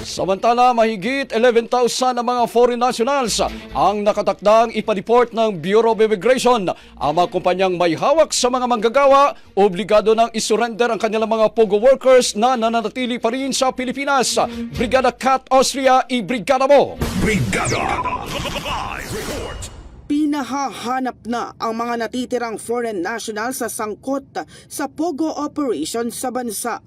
Samantala, mahigit 11,000 na mga foreign nationals ang nakatakdang ipa-deport ng Bureau of Immigration. Ang mga kumpanyang may hawak sa mga manggagawa, obligado nang isurrender ang kanilang mga POGO workers na nananatili pa rin sa Pilipinas. Brigada Cat Austria, i-brigada mo! Brigada! Live report! Pinahahanap na ang mga natitirang foreign nationals sa sangkot sa POGO operation sa bansa.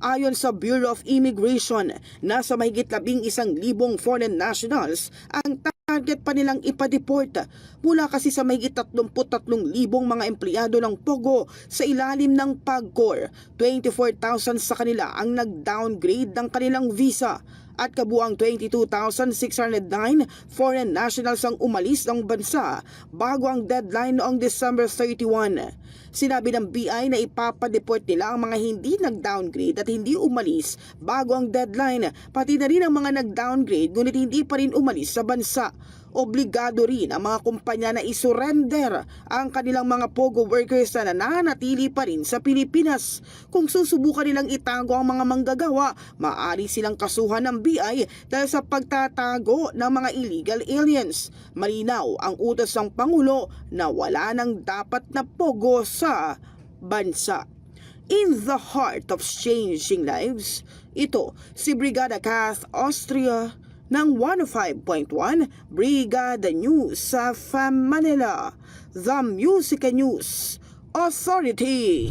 Ayon sa Bureau of Immigration, nasa mahigit 11,000 foreign nationals ang target pa nilang ipa-deport mula kasi sa mahigit 33,000 mga empleyado ng POGO sa ilalim ng PAGCOR. 24,000 sa kanila ang nag-downgrade ng kanilang visa at kabuang 22,609 foreign nationals ang umalis ng bansa bago ang deadline noong December 31. Sinabi ng BI na ipapadeport nila ang mga hindi nag-downgrade at hindi umalis bago ang deadline, pati na rin ang mga nag-downgrade ngunit hindi pa rin umalis sa bansa. Obligado rin ang mga kumpanya na isurrender ang kanilang mga POGO workers na nananatili pa rin sa Pilipinas. Kung susubukan nilang itago ang mga manggagawa, maaari silang kasuhan ng BI dahil sa pagtatago ng mga illegal aliens. Malinaw ang utos ng Pangulo na wala nang dapat na POGO sa bansa. In the heart of changing lives, ito si Brigada Cat Austria ng 105.1 Brigada News sa Manila, The Music News Authority.